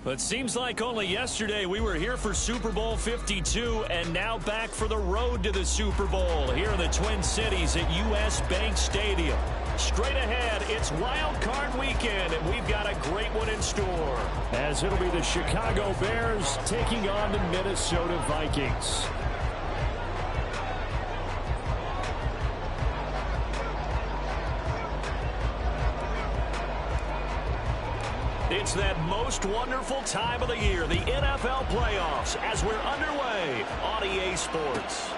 It seems like only yesterday we were here for Super Bowl 52 and now back for the road to the Super Bowl here in the Twin Cities at U.S. Bank Stadium. Straight ahead, it's Wild Card Weekend, and we've got a great one in store. As it'll be the Chicago Bears taking on the Minnesota Vikings. It's that most wonderful time of the year, the NFL playoffs, as we're underway on EA Sports.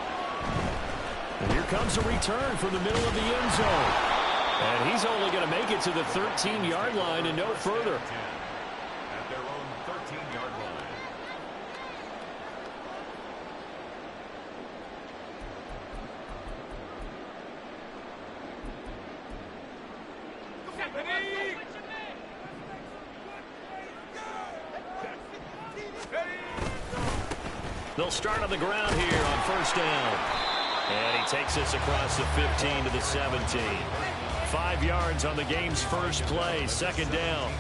And here comes a return from the middle of the end zone. And he's only going to make it to the 13-yard line and no further. At their own 13-yard line. They'll start on the ground here on first down. And he takes this across the 15 to the 17. 5 yards on the game's first play, second down.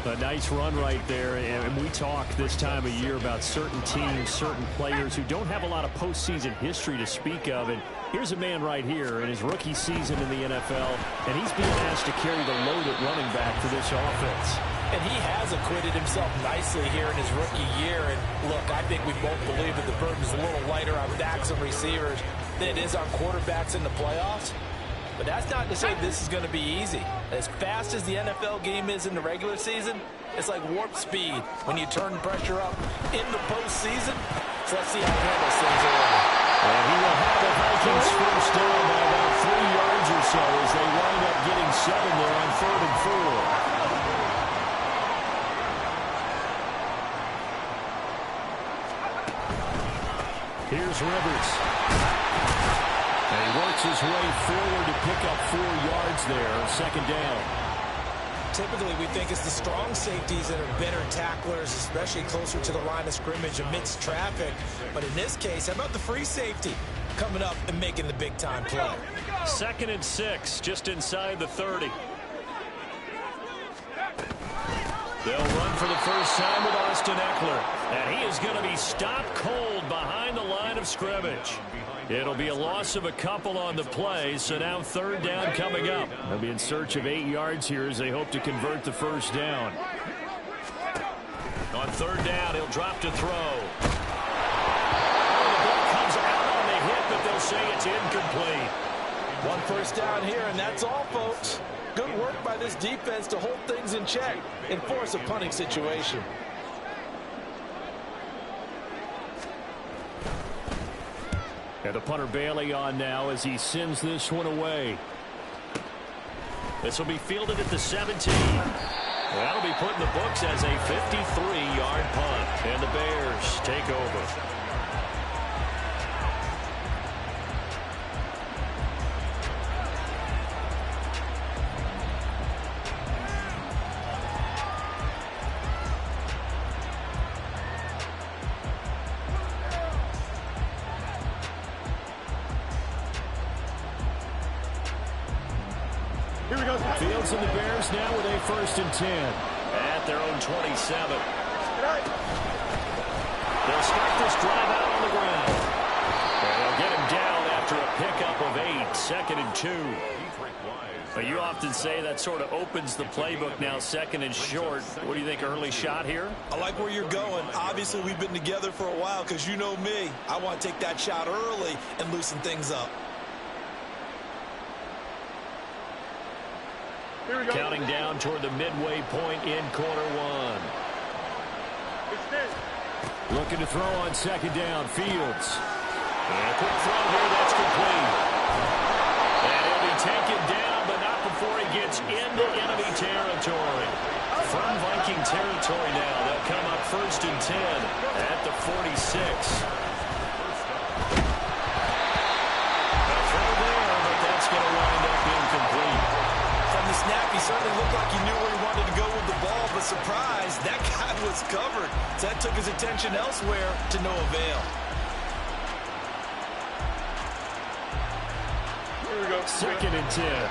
A nice run right there, and we talk this time of year about certain teams, certain players who don't have a lot of postseason history to speak of, and here's a man right here in his rookie season in the NFL, and he's being asked to carry the load at running back for this offense. And he has acquitted himself nicely here in his rookie year, and look, I think we both believe that the burden's a little lighter on backs and receivers than it is on quarterbacks in the playoffs. But that's not to say this is going to be easy. As fast as the NFL game is in the regular season, it's like warp speed when you turn pressure up in the postseason. So let's see how he handles things early. And he will have the Vikings first down by about 3 yards or so as they wind up getting 7 there on 3rd and 4. Here's Rivers. And he works his way forward to pick up 4 yards there, second down. Typically, we think it's the strong safeties that are better tacklers, especially closer to the line of scrimmage amidst traffic. But in this case, how about the free safety coming up and making the big-time play? 2nd and 6, just inside the 30. They'll run for the first time with Austin Eckler. And he is going to be stopped cold behind the line of scrimmage. It'll be a loss of a couple on the play, so now 3rd down coming up. They'll be in search of 8 yards here as they hope to convert the first down. On 3rd down, he'll drop to throw. Oh, the ball comes out on the hit, but they'll say it's incomplete. 1 first down here, and that's all, folks. Good work by this defense to hold things in check and force a punting situation. And the punter Bailey on now as he sends this one away. This will be fielded at the 17. That'll be put in the books as a 53-yard punt. And the Bears take over. Fields and the Bears now with a 1st and 10 at their own 27. They'll start this drive out on the ground. And they'll get him down after a pickup of 8, 2nd and 2. But you often say that sort of opens the playbook now, 2nd and short. What do you think, early shot here? I like where you're going. Obviously, we've been together for a while because you know me. I want to take that shot early and loosen things up. Counting down toward the midway point in quarter 1. Looking to throw on 2nd down, Fields. And a quick throw here, that's complete. And he'll be taken down, but not before he gets into enemy territory. From Viking territory now, they'll come up 1st and 10 at the 46. A throw there, but that's going to wind up incomplete. From the snap, he certainly looked like he knew where he wanted to go with the ball, but surprise, that guy was covered. So that took his attention elsewhere to no avail. Here we go. 2nd and 10.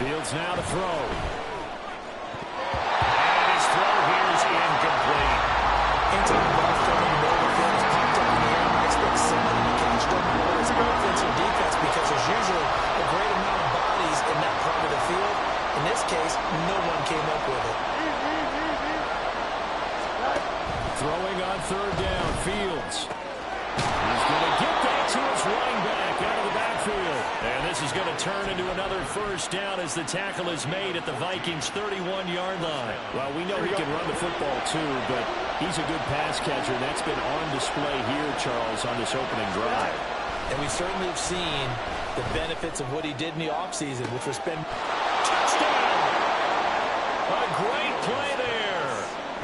Fields now to throw. And his throw here is incomplete. Anytime the ball's thrown in the middle of the field, it's popped up in the air, and I expect somebody to catch them, whether it's offense or defense, because there's usually a great amount of bodies in that part of the field. In this case, no one came up with it. Throwing on third down, Fields. He's going to get that to his running back out of the backfield. And this is going to turn into another first down as the tackle is made at the Vikings' 31-yard line. Well, we know he can run the football too, but he's a good pass catcher. That's been on display here, Charles, on this opening drive. And we certainly have seen the benefits of what he did in the offseason, which was spend. Touchdown! A great play there.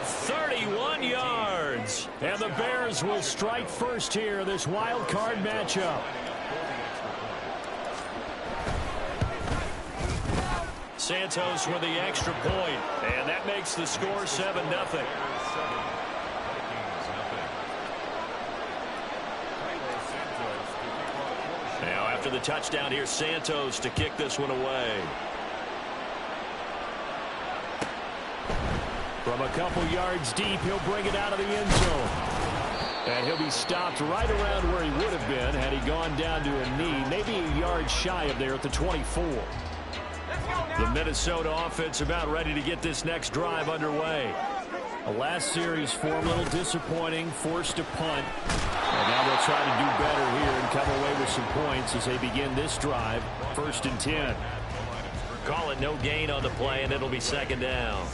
31 yards. And the Bears will strike first here, this wild card matchup. Santos with the extra point, and that makes the score 7-0. Now after the touchdown, here's Santos to kick this one away. From a couple yards deep, he'll bring it out of the end zone. And he'll be stopped right around where he would have been had he gone down to a knee, maybe a yard shy of there at the 24. The Minnesota offense about ready to get this next drive underway. The last series for a little disappointing, forced to punt. And now they'll try to do better here and come away with some points as they begin this drive, 1st and 10. Call it no gain on the play, and it'll be 2nd down.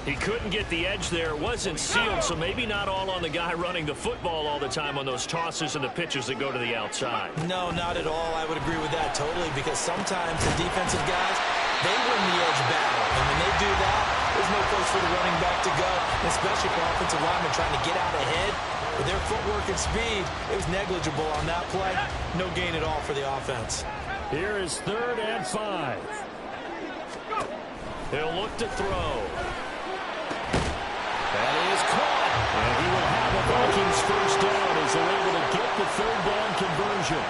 He couldn't get the edge there. It wasn't sealed, so maybe not all on the guy running the football all the time on those tosses and the pitches that go to the outside. No, not at all. I would agree with that totally, because sometimes the defensive guys, they win the edge battle. And when they do that, there's no place for the running back to go, especially for offensive linemen trying to get out ahead. With their footwork and speed, it was negligible on that play. No gain at all for the offense. Here is 3rd and 5. He'll look to throw. That is caught. And he will have a Vikings first down as they're able to get the 3rd down conversion.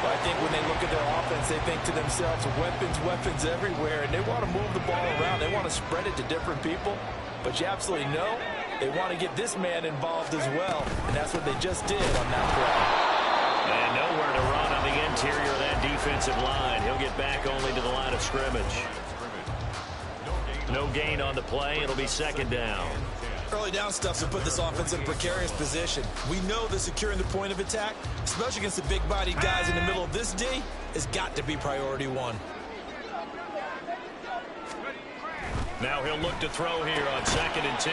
But I think when they look at their offense, they think to themselves, weapons, weapons everywhere, and they want to move the ball around. They want to spread it to different people. But you absolutely know they want to get this man involved as well, and that's what they just did on that play. And nowhere to run on the interior of that defensive line. He'll get back only to the line of scrimmage. No gain on the play. It'll be 2nd down. Early down stuff's to put this offense in a precarious position. We know that securing the point of attack, especially against the big-bodied guys in the middle of this D, has got to be priority 1. Now he'll look to throw here on 2nd and 10.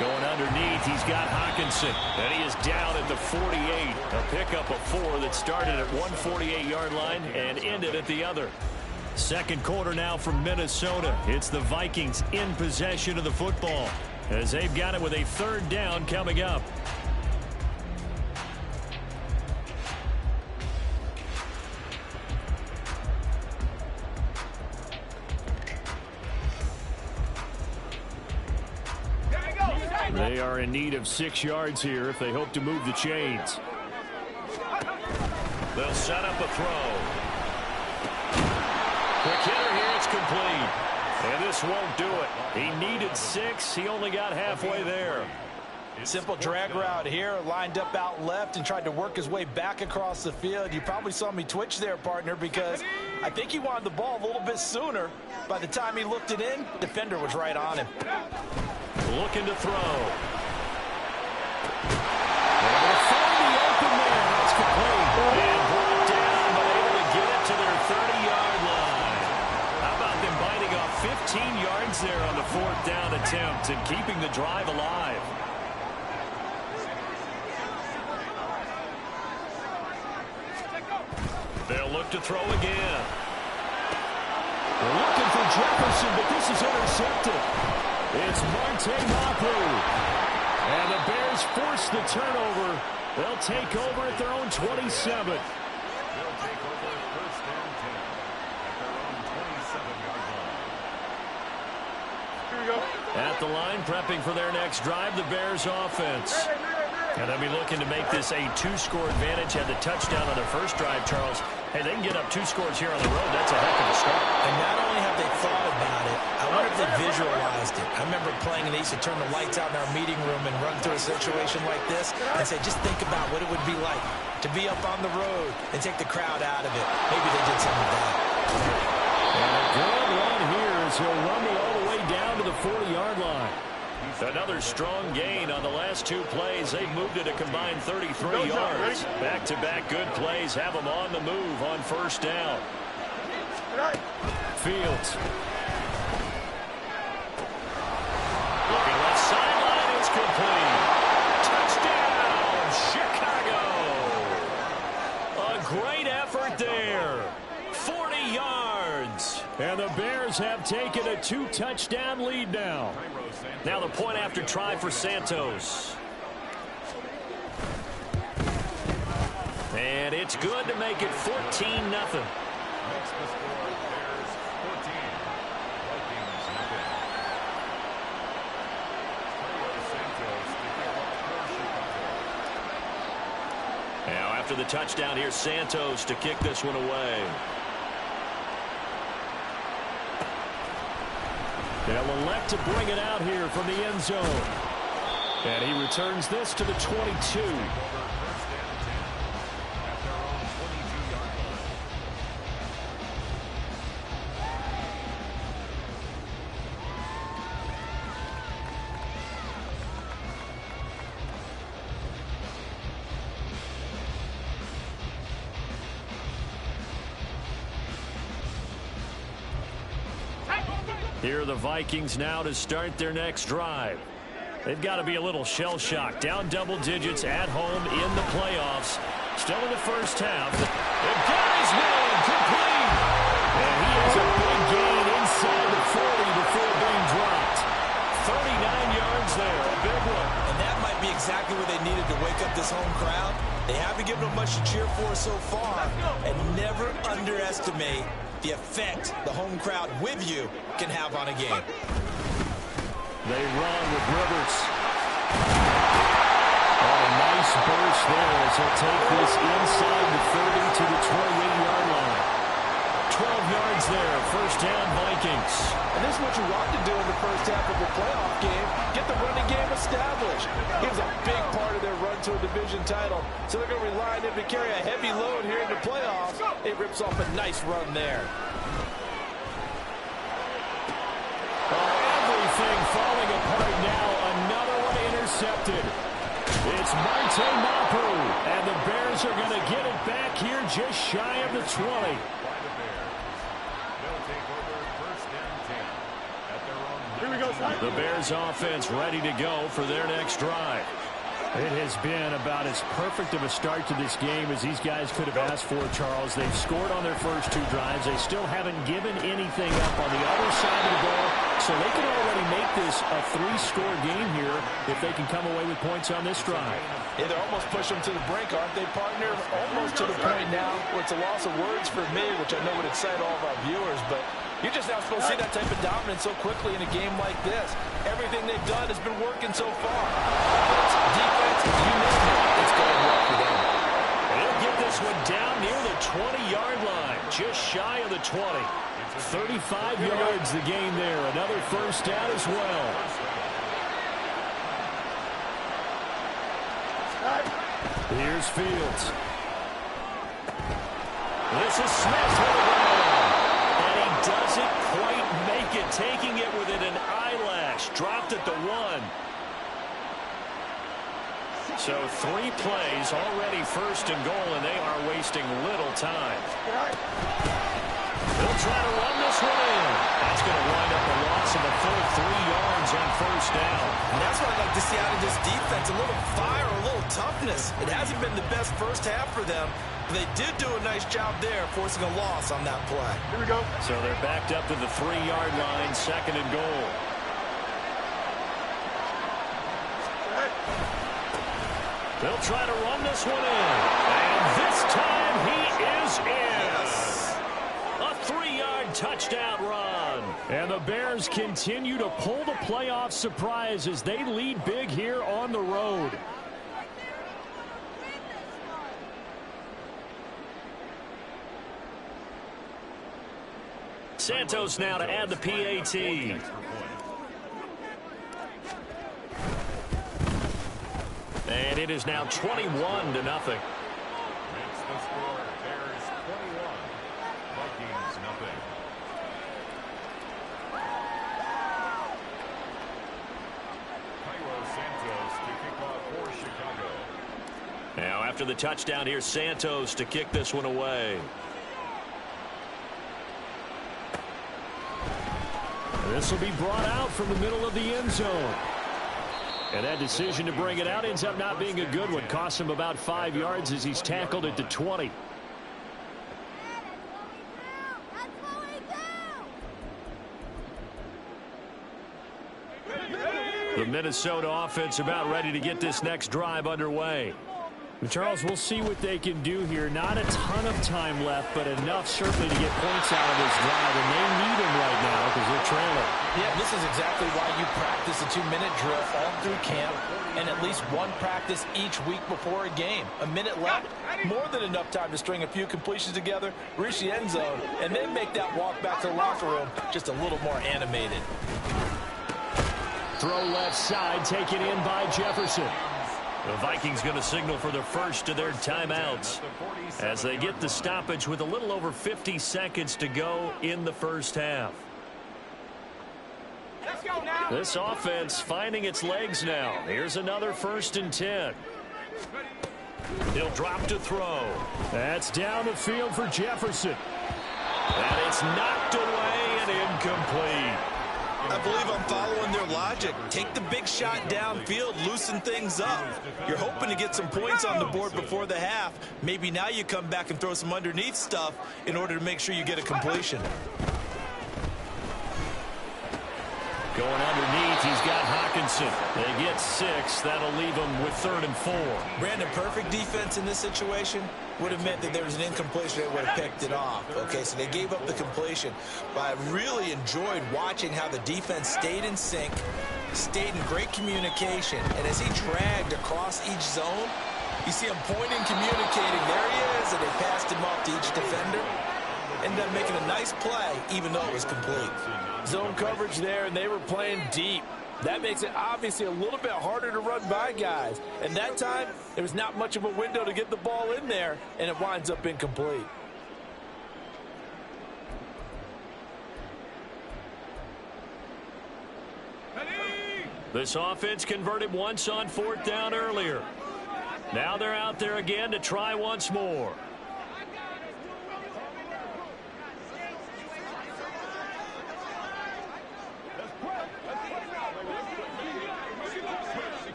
Going underneath, he's got Hockenson. And he is down at the 48. A pickup of 4 that started at one 48-yard line and ended at the other. 2nd quarter now from Minnesota. It's the Vikings in possession of the football, as they've got it with a 3rd down coming up. They are in need of 6 yards here if they hope to move the chains. They'll set up a throw. Quick hitter here, it's complete. And this won't do it. He needed 6. He only got halfway there. Simple drag route here, lined up out left and tried to work his way back across the field. You probably saw me twitch there, partner, because I think he wanted the ball a little bit sooner. By the time he looked it in, the defender was right on him. Looking to throw. Able to find the open man. That's complete. And brought down, but able to get it to their 30-yard line. How about them biting off 15 yards there on the 4th down attempt and keeping the drive alive? They'll look to throw again. They're looking for Jefferson, but this is intercepted. It's Marte Mapu. And the Bears force the turnover. They'll take over at their own 27. They'll take over 1st and 10 at their own 27-yard line. Here we go. At the line, prepping for their next drive, the Bears offense. And they'll be looking to make this a 2-score advantage. Had the touchdown on the first drive, Charles. Hey, they can get up 2 scores here on the road. That's a heck of a start. And not only have they thought about it, I wonder if they visualized it. I remember playing, and they used to turn the lights out in our meeting room and run through a situation like this and say, just think about what it would be like to be up on the road and take the crowd out of it. Maybe they did some of that. And a good run here as he'll rumble all the way down to the 40-yard line. Another strong gain on the last 2 plays. They've moved it a combined 33 yards. Back-to-back good plays have them on the move on first down. Fields. Looking left sideline is complete. Touchdown, Chicago. A great effort there. 40 yards. And the Bears have taken a 2-touchdown lead now. Now the point after try for Santos. And it's good to make it 14-0. Makes the score Bears 14. Vikings nothing. Santos to kick off for Chicago. Now after the touchdown, here's Santos to kick this one away. They'll elect to bring it out here from the end zone. And he returns this to the 22. Here are the Vikings now to start their next drive. They've got to be a little shell-shocked. Down double digits at home in the playoffs. Still in the first half. They've got his man complete. And he has a big gain inside the 40 before being dropped. 39 yards there, a big one. And that might be exactly what they needed to wake up this home crowd. They haven't given them much to cheer for so far. And never underestimate the effect the home crowd with you can have on a game. They run with Rivers. Oh, a nice burst there as he'll take this inside the 30 to the 28-yard line. 12 yards there, first down Vikings. And this is what you want to do in the first half of a playoff game. Get the running game established. He was a big part of their run to a division title. So they're going to rely on him to carry a heavy load here in the playoffs. It rips off a nice run there. Everything falling apart now. Another one intercepted. It's Marte Mapu. And the Bears are going to get it back here just shy of the 20. By the Bears. They'll take over first and 10 at their own. Here we go, Simon. The Bears offense ready to go for their next drive. It has been about as perfect of a start to this game as these guys could have asked for, Charles. They've scored on their first 2 drives. They still haven't given anything up on the other side of the ball, so they can already make this a 3-score game here if they can come away with points on this drive. Yeah, they're almost pushing them to the brink, aren't they, partner? Almost to the point now where it's a loss of words for me, which I know would excite all of our viewers, but you're just not supposed to see that type of dominance so quickly in a game like this. Everything they've done has been working so far. Offense, defense, you name it, it's going to work for them. And he'll get this one down near the 20-yard line, just shy of the 20. 35 yards the gain there. Another first down as well. Here's Fields. This is Smith for the ground. And he doesn't quite make it, taking it within an eyelash. Dropped at the 1. So 3 plays, already first and goal, and they are wasting little time. They'll try to run this one in. That's going to wind up a loss of a full 3 yards on first down. And that's what I'd like to see out of this defense, a little fire, a little toughness. It hasn't been the best first half for them. They did do a nice job there, forcing a loss on that play. Here we go. So they're backed up to the 3-yard line, second and goal. They'll try to run this one in. And this time he is in. A 3-yard touchdown run. And the Bears continue to pull the playoff surprise as they lead big here on the road. Santos now to add the PAT. And it is now 21-0. That's the score. Bears 21. Vikings nothing. Cairo Santos to kick off for Chicago. Now after the touchdown, here's Santos to kick this one away. This will be brought out from the middle of the end zone. And that decision to bring it out ends up not being a good one. Costs him about 5 yards as he's tackled at the 20. The Minnesota offense about ready to get this next drive underway. Charles, we'll see what they can do here. Not a ton of time left, but enough certainly to get points out of this drive, and they need them right now because they're trailing. Yeah, this is exactly why you practice a 2-minute drill all through camp and at least one practice each week before a game. A minute left, more than enough time to string a few completions together, reach the end zone, and then make that walk back to the locker room just a little more animated. Throw left side, taken in by Jefferson. The Vikings going to signal for the first of their timeouts as they get the stoppage with a little over 50 seconds to go in the first half. Let's go now. This offense finding its legs now. Here's another 1st and 10. He'll drop to throw. That's down the field for Jefferson. And it's knocked away and incomplete. I believe I'm following their logic. Take the big shot downfield, loosen things up. You're hoping to get some points on the board before the half. Maybe now you come back and throw some underneath stuff in order to make sure you get a completion. Going underneath, he's got Hockenson. They get 6. That'll leave them with 3rd and 4. Brandon, perfect defense in this situation would have meant that there was an incompletion that would have picked it off. Okay, so they gave up the completion. But I really enjoyed watching how the defense stayed in sync, stayed in great communication, and as he dragged across each zone, you see him pointing, communicating. There he is, and they passed him off to each defender. Ended up making a nice play, even though it was complete. Zone coverage there, and they were playing deep. That makes it obviously a little bit harder to run by guys. And that time, there was not much of a window to get the ball in there, and it winds up incomplete. This offense converted once on 4th down earlier. Now they're out there again to try once more.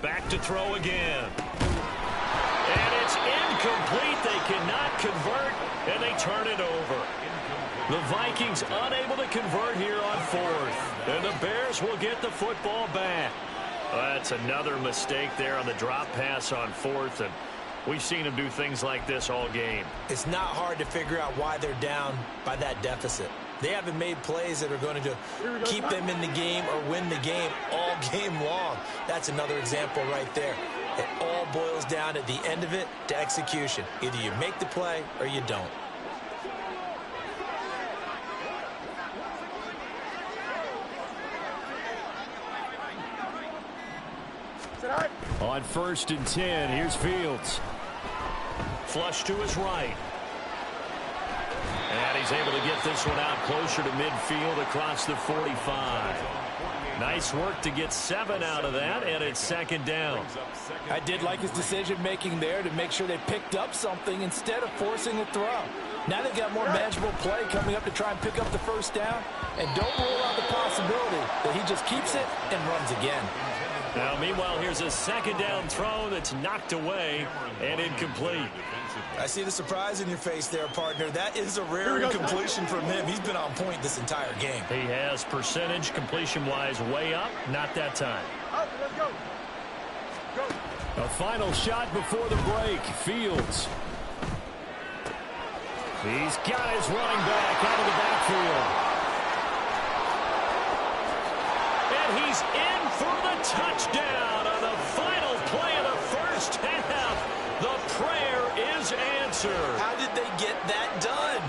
Back to throw again. And it's incomplete. They cannot convert, and they turn it over. The Vikings unable to convert here on 4th. And the Bears will get the football back. That's another mistake there on the drop pass on 4th. And we've seen them do things like this all game. It's not hard to figure out why they're down by that deficit. They haven't made plays that are going to keep them in the game or win the game all game long. That's another example right there. It all boils down at the end of it to execution. Either you make the play or you don't. On 1st and 10, here's Fields. Flush to his right. And he's able to get this one out closer to midfield across the 45. Nice work to get 7 out of that, and it's 2nd down. I did like his decision-making there to make sure they picked up something instead of forcing a throw. Now they've got more manageable play coming up to try and pick up the 1st down, and don't rule out the possibility that he just keeps it and runs again. Now, meanwhile, here's a 2nd down throw that's knocked away and incomplete. I see the surprise in your face there, partner. That is a rare incompletion from him. He's been on point this entire game. He has percentage completion-wise way up. Not that time. Let's go. A final shot before the break. Fields. He's got his running back out of the backfield. And he's in for the touchdown on the final play of the first half. The prayer is answered. How did they get that done?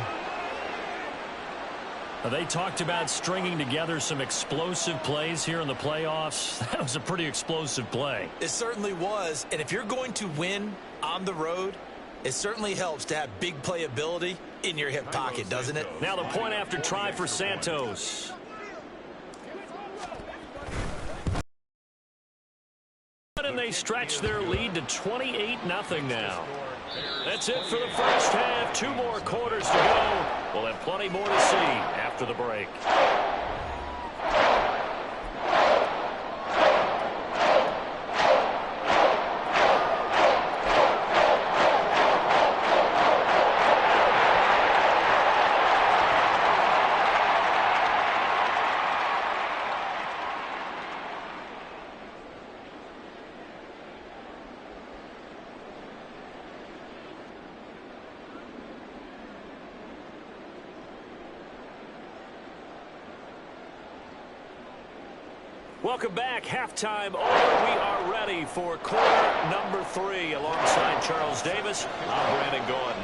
They talked about stringing together some explosive plays here in the playoffs. That was a pretty explosive play. It certainly was. And if you're going to win on the road, it certainly helps to have big playability in your hip pocket, doesn't it? Now the point after try for Santos. And they stretch their lead to 28-0 now. That's it for the first half. 2 more quarters to go. We'll have plenty more to see after the break. Welcome back. Halftime over. We are ready for quarter number 3. Alongside Charles Davis, I'm Brandon Gordon.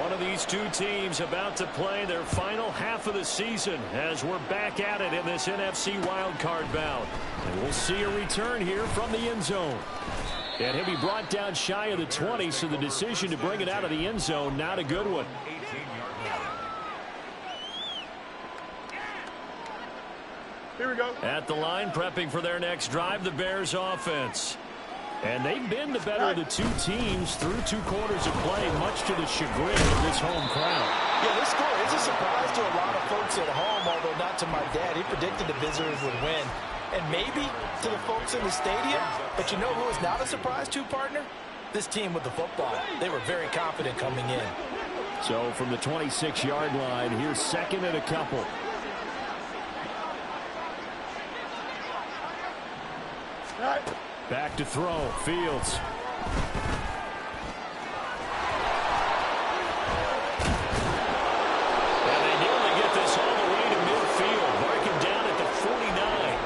One of these two teams about to play their final half of the season as we're back at it in this NFC wildcard bout. And we'll see a return here from the end zone. And he'll be brought down shy of the 20, so the decision to bring it out of the end zone, not a good one. Here we go. At the line, prepping for their next drive, the Bears offense. And they've been the better of the two teams through 2 quarters of play, much to the chagrin of this home crowd. Yeah, this score is a surprise to a lot of folks at home, although not to my dad. He predicted the visitors would win. And maybe to the folks in the stadium. But you know who is not a surprise to, partner? This team with the football. They were very confident coming in. So from the 26-yard line, here's second and a couple. Back to throw. Fields. And they nearly get this all the way to midfield. Marking down at the 49.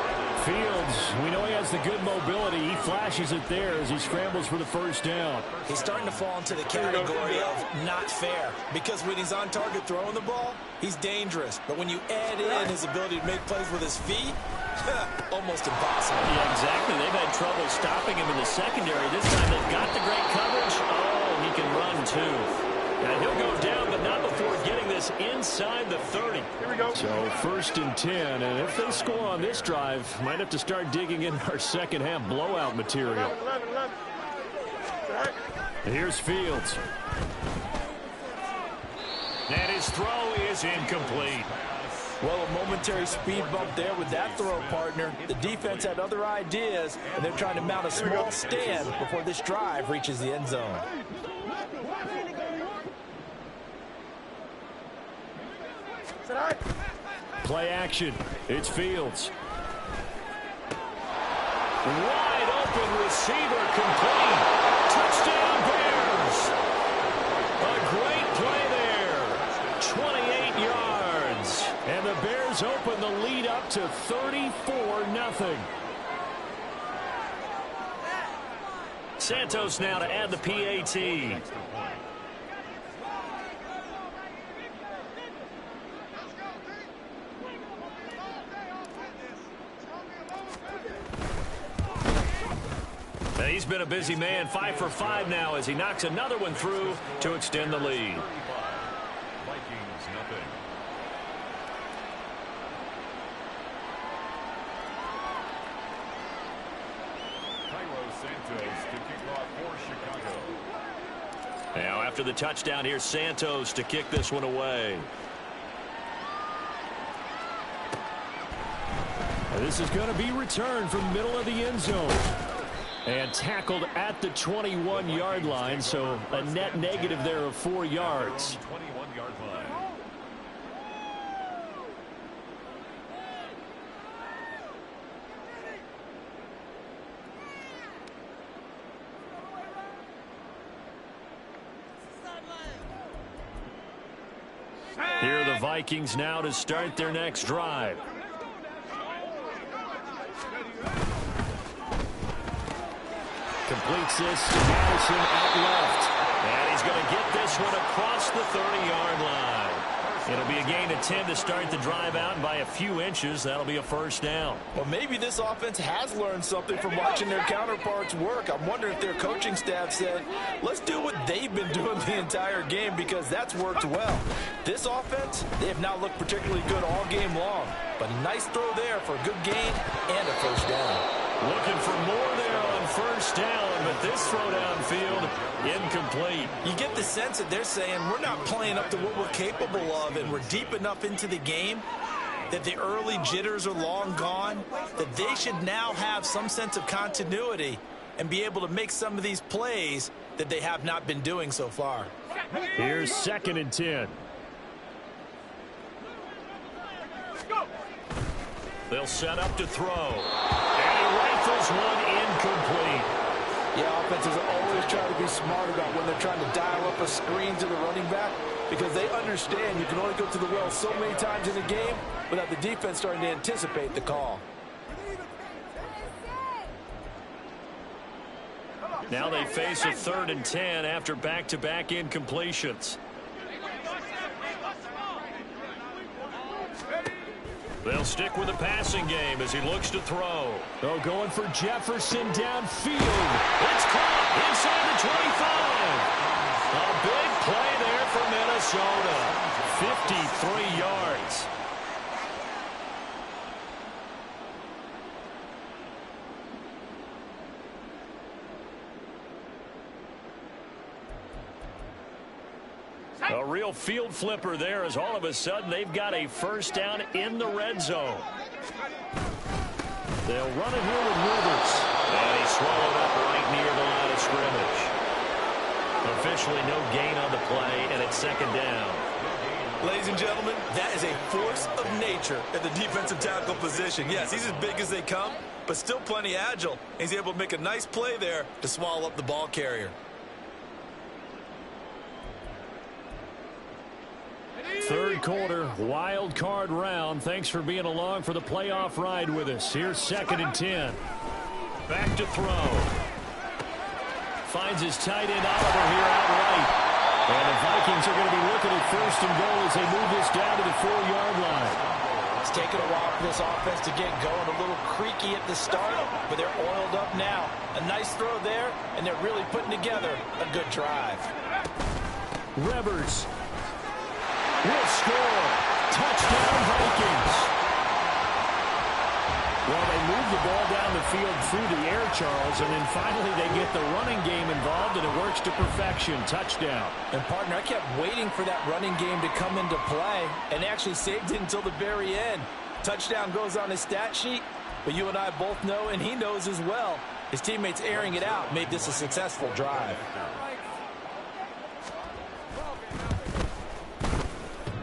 Fields, we know he has the good mobility. He flashes it there as he scrambles for the first down. He's starting to fall into the category of not fair, because when he's on target throwing the ball, he's dangerous. But when you add in his ability to make plays with his feet, almost impossible. Yeah, exactly. They've had trouble stopping him in the secondary. This time they've got the great coverage. Oh, he can run too. Now he'll go down, but not before getting this inside the 30. Here we go. So first and 10, and if they score on this drive, might have to start digging in our second half blowout material. 11. Here's Fields. And his throw is incomplete. Well, a momentary speed bump there with that throw, partner. The defense had other ideas, and they're trying to mount a small stand before this drive reaches the end zone. Play action. It's Fields. Wide open receiver complete. Touchdown Bears. A great play there. 28 yards. And the Bears open the lead up to 34-0. Santos now to add the PAT. He's been a busy man, 5 for 5 now as he knocks another one through to extend the lead. Vikings nothing. Cairo Santos to kick off for Chicago. Now after the touchdown, here's Santos to kick this one away. This is going to be returned from middle of the end zone. And tackled at the 21-yard line, so a net negative there of 4 yards. 21-yard line. Here are the Vikings now to start their next drive. completes this to Madison out left. And he's going to get this one across the 30-yard line. It'll be a gain of 10 to start the drive out, and by a few inches, that'll be a first down. Well, maybe this offense has learned something from watching their counterparts work. I'm wondering if their coaching staff said, let's do what they've been doing the entire game, because that's worked well. This offense, they have not looked particularly good all game long, but a nice throw there for a good gain and a first down. Looking for more there on first down, but this throw downfield, incomplete. You get the sense that they're saying we're not playing up to what we're capable of, and we're deep enough into the game that the early jitters are long gone, that they should now have some sense of continuity and be able to make some of these plays that they have not been doing so far. Here's 2nd and 10. They'll set up to throw. And he rifles one incomplete. Yeah, offenses are always trying to be smart about when they're trying to dial up a screen to the running back, because they understand you can only go to the well so many times in a game without the defense starting to anticipate the call. Now they face a 3rd and 10 after back-to-back incompletions. They'll stick with the passing game as he looks to throw. Oh, going for Jefferson downfield. It's caught inside the 25. A big play there for Minnesota. 53 yards. A real field flipper there, as all of a sudden they've got a first down in the red zone. They'll run it here with Rivers. And he's swallowed up right near the line of scrimmage. Officially no gain on the play, and it's 2nd down. Ladies and gentlemen, that is a force of nature at the defensive tackle position. Yes, he's as big as they come, but still plenty agile. He's able to make a nice play there to swallow up the ball carrier. 3rd quarter, wild card round. Thanks for being along for the playoff ride with us. Here's 2nd and 10. Back to throw. Finds his tight end Oliver here outright. And the Vikings are going to be looking at 1st and goal as they move this down to the 4-yard line. It's taken a while for this offense to get going. A little creaky at the start, but they're oiled up now. A nice throw there, and they're really putting together a good drive. Rivers will score. Touchdown, Vikings. Well, they move the ball down the field through the air, Charles, and then finally they get the running game involved, and it works to perfection. Touchdown. And, partner, I kept waiting for that running game to come into play, and actually saved it until the very end. Touchdown goes on his stat sheet, but you and I both know, and he knows as well, his teammates airing it out made this a successful drive.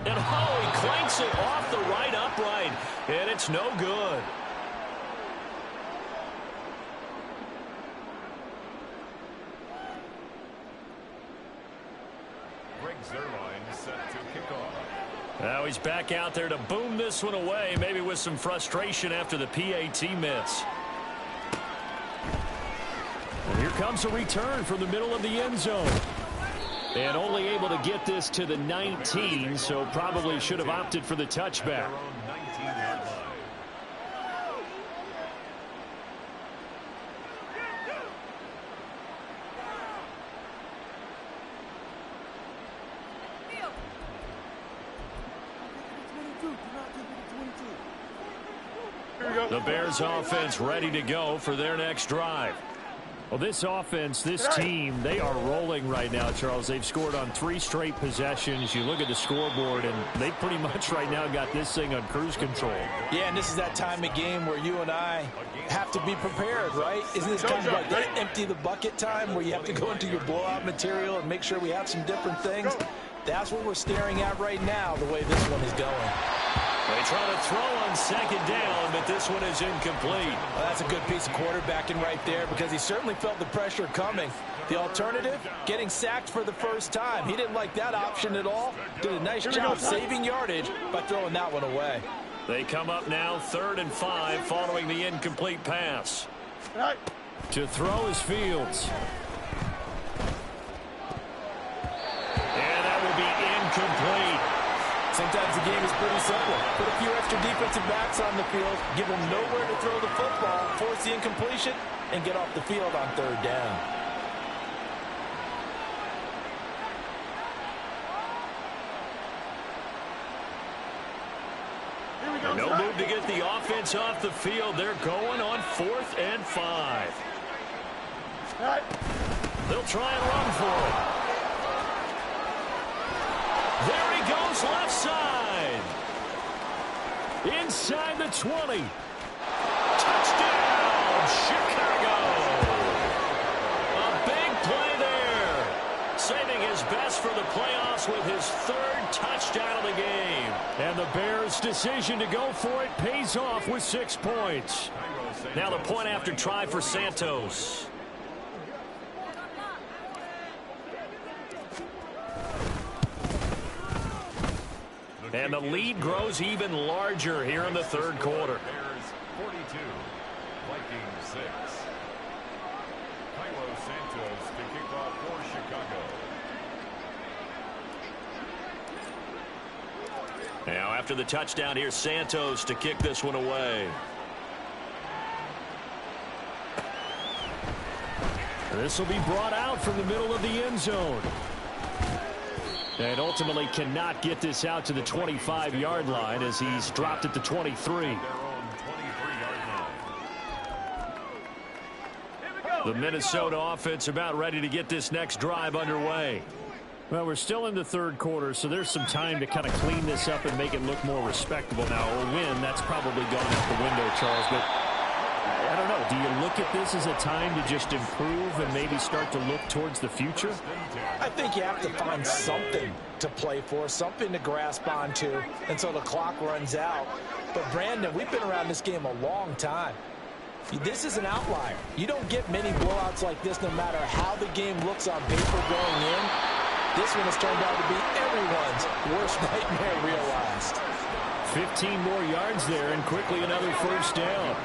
And he clanks it off the right upright, and it's no good. Greg Zuerlein set to kick off. Now he's back out there to boom this one away, maybe with some frustration after the PAT miss. And here comes a return from the middle of the end zone. And only able to get this to the 19, so probably should have opted for the touchback. The Bears offense ready to go for their next drive. Well, this offense, this team, they are rolling right now, Charles. They've scored on 3 straight possessions. You look at the scoreboard, and they pretty much right now got this thing on cruise control. Yeah, and this is that time of game where you and I have to be prepared, right? Isn't this kind of like that empty the bucket time where you have to go into your blowout material and make sure we have some different things? That's what we're staring at right now, the way this one is going. They try to throw on 2nd down, but this one is incomplete. Well, that's a good piece of quarterbacking right there, because he certainly felt the pressure coming. The alternative, getting sacked for the first time. He didn't like that option at all. Did a nice job saving yardage by throwing that one away. They come up now 3rd and 5 following the incomplete pass. To throw is Fields. And that will be incomplete. Sometimes the game is pretty simple. Put a few extra defensive backs on the field, give them nowhere to throw the football, force the incompletion, and get off the field on third down. No move to get the offense off the field. They're going on 4th and 5. They'll try and run for it. There he goes, left side. Inside the 20. Touchdown, Chicago. A big play there. Saving his best for the playoffs with his 3rd touchdown of the game. And the Bears' decision to go for it pays off with 6 points. Now the point after try for Santos. And the lead grows even larger here in the 3rd quarter. Bears 42, Vikings 6. Kylo Santos to kick off for Chicago. Now after the touchdown, here's Santos to kick this one away. This will be brought out from the middle of the end zone. And ultimately cannot get this out to the 25-yard line as he's dropped at the 23. Their own 23-yard line. The Minnesota offense about ready to get this next drive underway. Well, we're still in the 3rd quarter, so there's some time to kind of clean this up and make it look more respectable now. Or win, that's probably gone out the window, Charles. But I don't know. Do you look at this as a time to just improve and maybe start to look towards the future? I think you have to find something to play for, something to grasp onto until the clock runs out. But, Brandon, we've been around this game a long time. This is an outlier. You don't get many blowouts like this no matter how the game looks on paper going in. This one has turned out to be everyone's worst nightmare realized. 15 more yards there and quickly another 1st down.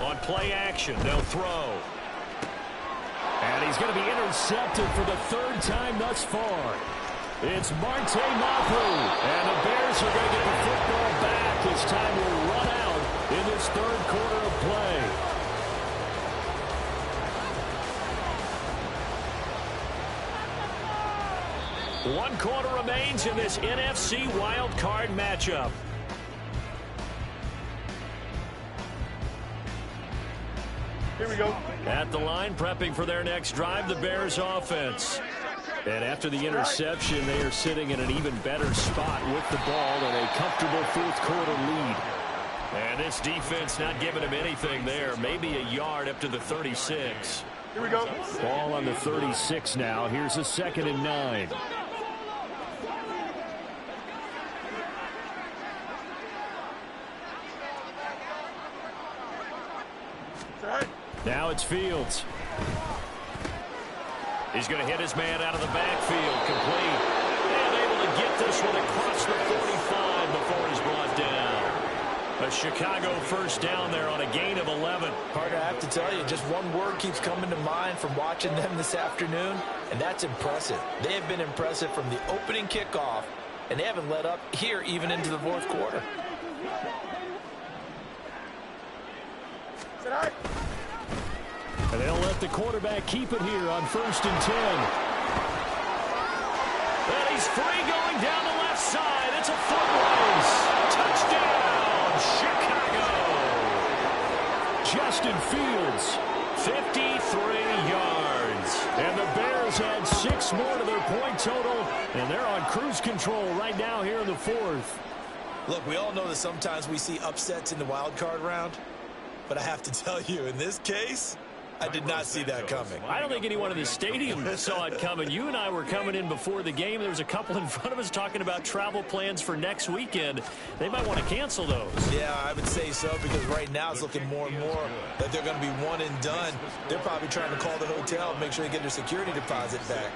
On play action, they'll throw. And he's going to be intercepted for the 3rd time thus far. It's Marte Mapu. And the Bears are going to get the football back as time will run out in this 3rd quarter of play. One quarter remains in this NFC wild card matchup. Here we go. At the line, prepping for their next drive, the Bears offense. And after the interception, they are sitting in an even better spot with the ball and a comfortable 4th quarter lead. And this defense not giving him anything there. Maybe a yard up to the 36. Here we go. Ball on the 36 now. Here's a 2nd and 9. Now it's Fields. He's going to hit his man out of the backfield. Complete. And able to get this one across the 45 before he's brought down. A Chicago 1st down there on a gain of 11. Carter, I have to tell you, just one word keeps coming to mind from watching them this afternoon, and that's impressive. They have been impressive from the opening kickoff, and they haven't let up here even into the 4th quarter. And they'll let the quarterback keep it here on 1st and 10. And he's free going down the left side. It's a foot race. Touchdown, Chicago. Justin Fields, 53 yards. and the Bears add 6 more to their point total, and they're on cruise control right now here in the 4th. Look, we all know that sometimes we see upsets in the wild card round, but I have to tell you, in this case, I did not see that coming. I don't think anyone in the stadium saw it coming. You and I were coming in before the game. There was a couple in front of us talking about travel plans for next weekend. They might want to cancel those. Yeah, I would say so, because right now it's looking more and more that they're going to be one and done. They're probably trying to call the hotel and make sure they get their security deposit back.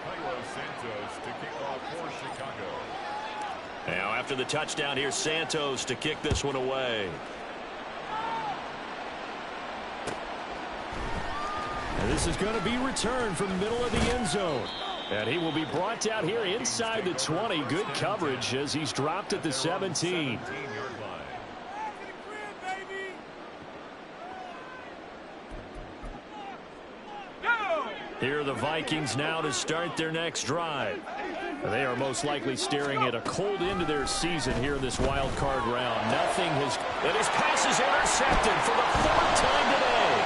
Kylo Santos to kick off for Chicago. Now after the touchdown, here's Santos to kick this one away. And this is going to be returned from the middle of the end zone. And he will be brought down here inside the 20. Good coverage as he's dropped at the 17. Here are the Vikings now to start their next drive. They are most likely staring at a cold end of their season here in this wild card round. Nothing has... And his pass is intercepted for the 4th time today.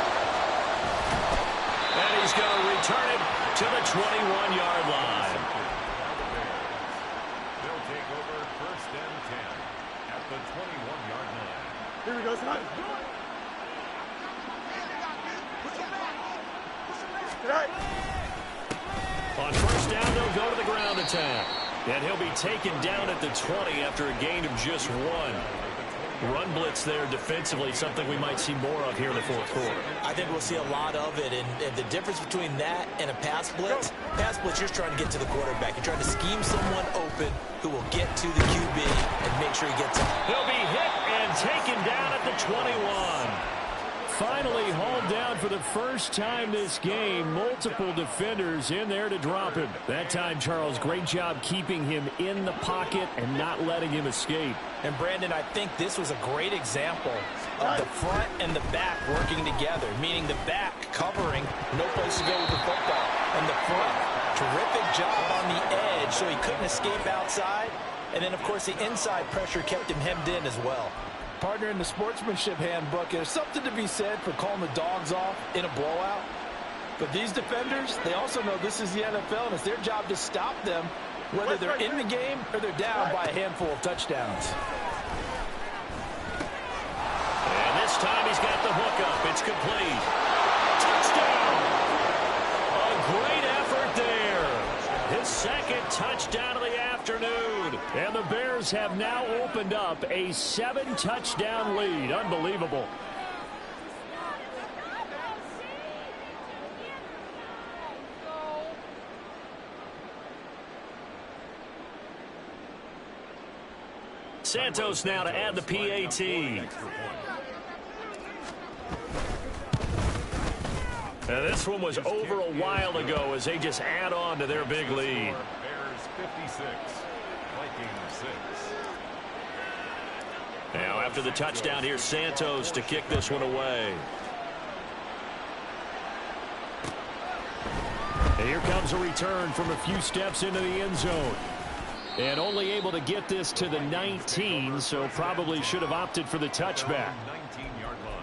And he's going to return it to the 21-yard line. They'll take over 1st and 10 at the 21-yard line. Here we go, son. On 1st down, they'll go to the ground attack. And he'll be taken down at the 20 after a gain of just 1. Run blitz there defensively, something we might see more of here in the 4th quarter. I think we'll see a lot of it, and the difference between that and a pass blitz, you're just trying to get to the quarterback. You're trying to scheme someone open who will get to the QB and make sure he gets out. He'll be hit and taken down at the 21. Finally hauled down for the first time this game. Multiple defenders in there to drop him. That time, Charles, great job keeping him in the pocket and not letting him escape. And, Brandon, I think this was a great example of the front and the back working together, meaning the back covering, no place to go with the football. And the front, terrific job on the edge so he couldn't escape outside. And then, of course, the inside pressure kept him hemmed in as well. Partner, in the sportsmanship handbook, there's something to be said for calling the dogs off in a blowout. But these defenders, they also know this is the NFL, and it's their job to stop them, whether they're in the game or they're down by a handful of touchdowns. And this time he's got the hook up. It's complete. Touchdown! A great effort there. His 2nd touchdown of the afternoon. And the Bears have now opened up a 7-touchdown lead. Unbelievable. Santos now to add the PAT. And this one was over a while ago as they just add on to their big lead. Bears 56, Vikings 6. Now after the touchdown, here's Santos to kick this one away. And here comes a return from a few steps into the end zone. And only able to get this to the 19, so probably should have opted for the touchback. 19-yard line.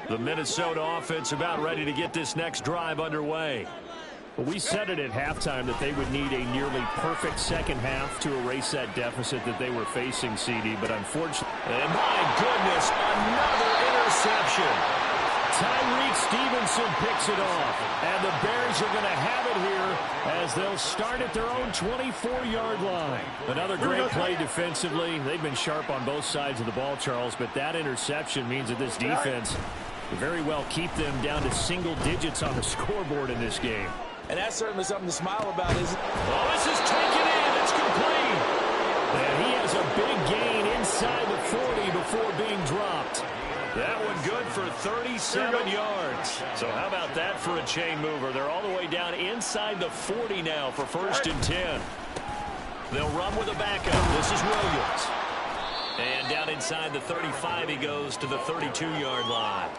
The Minnesota offense about ready to get this next drive underway. We said it at halftime that they would need a nearly perfect second half to erase that deficit that they were facing, CD, but unfortunately... And my goodness, another interception. Tyreek Stevenson picks it off, and the Bears are going to have it here as they'll start at their own 24-yard line. Another great play defensively. They've been sharp on both sides of the ball, Charles, but that interception means that this defense will very well keep them down to single digits on the scoreboard in this game. And that's certainly something to smile about, isn't it? Oh, this is taken in. It's complete. And he has a big gain inside the 40 before being dropped. That one good for 37 yards. So how about that for a chain mover? They're all the way down inside the 40 now for 1st and 10. They'll run with a backup. This is Williams. And down inside the 35, he goes to the 32-yard line.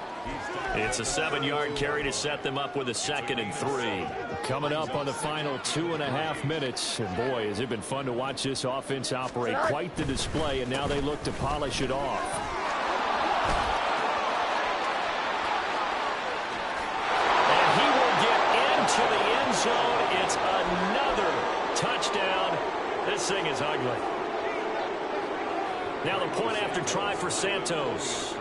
It's a 7-yard carry to set them up with a 2nd and 3. Coming up on the final 2.5 minutes. And boy, has it been fun to watch this offense operate. Quite the display, and now they look to polish it off. And he will get into the end zone. It's another touchdown. This thing is ugly. Now the point after try for Santos.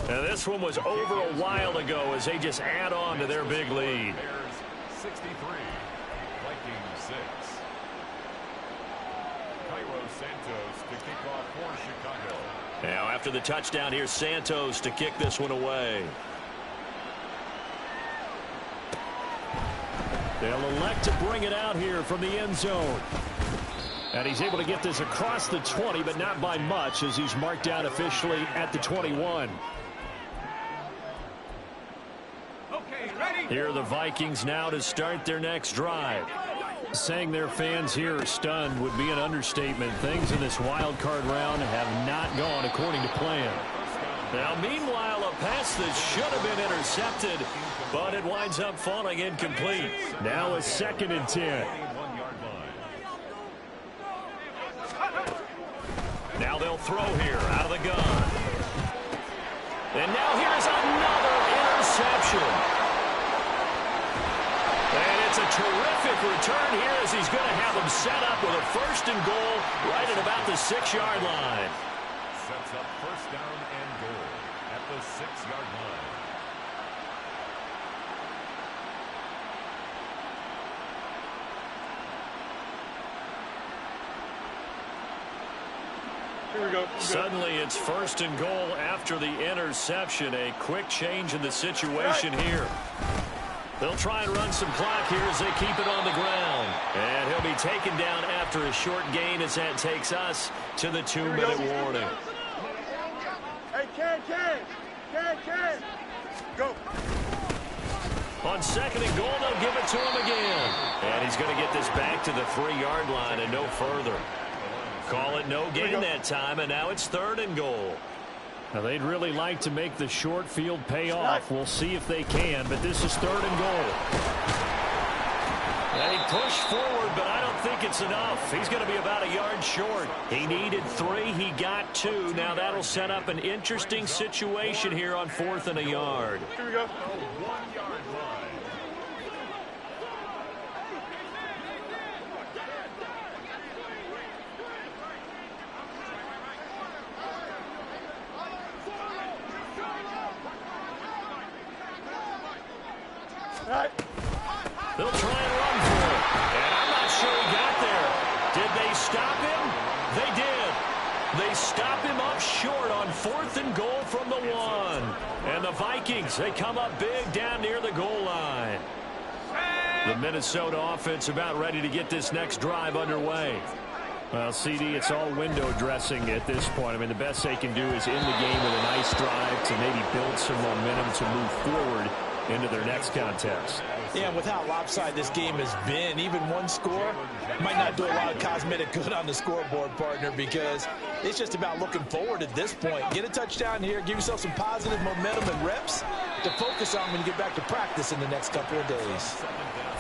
Now this one was over a while ago as they just add on to their big lead. Bears 63, Vikings 6. Cairo Santos to kick off for Chicago. Now after the touchdown, here's Santos to kick this one away. They'll elect to bring it out here from the end zone. And he's able to get this across the 20, but not by much, as he's marked out officially at the 21. Here are the Vikings now to start their next drive. Saying their fans here are stunned would be an understatement. Things in this wild card round have not gone according to plan. Now, meanwhile, a pass that should have been intercepted, but it winds up falling incomplete. Now a 2nd and 10. Now they'll throw here out of the gun. And now here's another interception. And it's a terrific return here as he's going to have them set up with a 1st and goal right at about the 6-yard line. Sets up 1st down and goal at the 6-yard line. Here we go. Suddenly it's 1st and goal after the interception. A quick change in the situation here. They'll try and run some clock here as they keep it on the ground. And he'll be taken down after a short gain as that takes us to the 2-minute warning. Hey, Ken. Go. On 2nd and goal, they'll give it to him again. And he's going to get this back to the 3-yard line and no further. Call it no gain that time, and now it's 3rd and goal. Now, they'd really like to make the short field pay off. We'll see if they can, but this is 3rd and goal. And he pushed forward, but I don't think it's enough. He's going to be about a yard short. He needed 3. He got 2. Now that'll set up an interesting situation here on 4th and a yard. Here we go. 1-yard line. Right. They'll try and run for it. And I'm not sure he got there. Did they stop him? They did. They stop him up short on 4th and goal from the 1. And the Vikings, they come up big down near the goal line. The Minnesota offense about ready to get this next drive underway. Well, CD, it's all window dressing at this point. I mean, the best they can do is end the game with a nice drive to maybe build some momentum to move forward into their next contest. Yeah, with how lopsided this game has been, even one score might not do a lot of cosmetic good on the scoreboard, partner, because it's just about looking forward at this point. Get a touchdown here, give yourself some positive momentum and reps to focus on when you get back to practice in the next couple of days.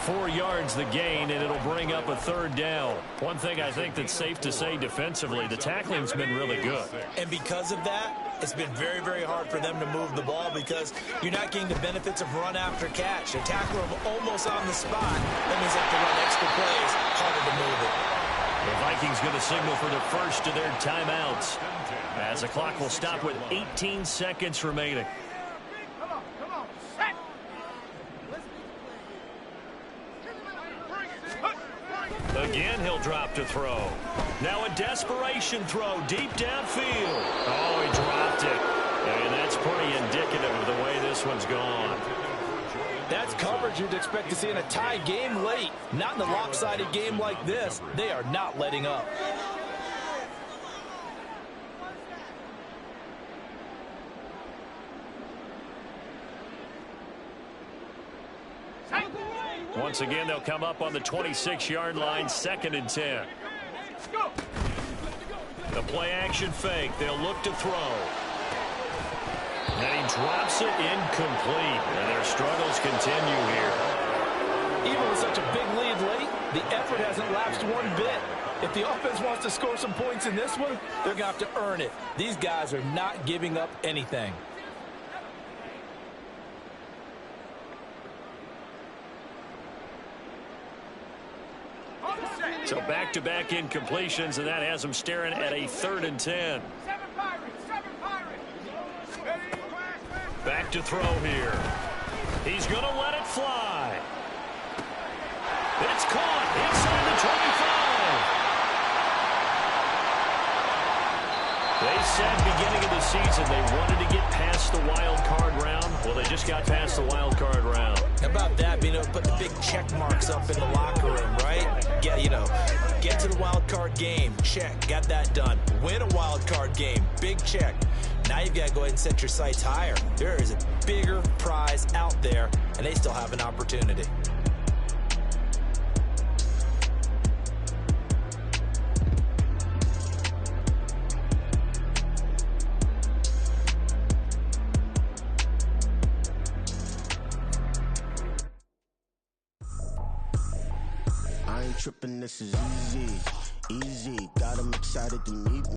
4 yards the gain, and it'll bring up a 3rd down. One thing I think that's safe to say defensively, the tackling's been really good. And because of that, it's been very, very hard for them to move the ball because you're not getting the benefits of run after catch. A tackler almost on the spot. That means they have to run extra plays, harder to move it. The Vikings going to signal for the first of their timeouts as the clock will stop with 18 seconds remaining. Again, he'll drop to throw. Now a desperation throw deep downfield. Oh, he dropped it. And that's pretty indicative of the way this one's gone. That's coverage you'd expect to see in a tie game late. Not in a lopsided game like this. They are not letting up. Once again, they'll come up on the 26-yard line, 2nd and 10. The play-action fake. They'll look to throw. And he drops it incomplete. And their struggles continue here. Even with such a big lead late, the effort hasn't lapsed one bit. If the offense wants to score some points in this one, they're going to have to earn it. These guys are not giving up anything. So back-to-back incompletions, and that has them staring at a 3rd and 10. Back to throw here. He's going to let it fly. It's caught inside the 25. They said beginning of the season they wanted to get past the wild card round. Well, they just got past the wild card round. How about that? Being able to put the big check marks up in the locker room, right? Get to the wild card game. Check. Got that done. Win a wild card game. Big check. Now you've got to go ahead and set your sights higher. There is a bigger prize out there, and they still have an opportunity. I ain't tripping, this is easy, easy. Got 'em excited to meet me.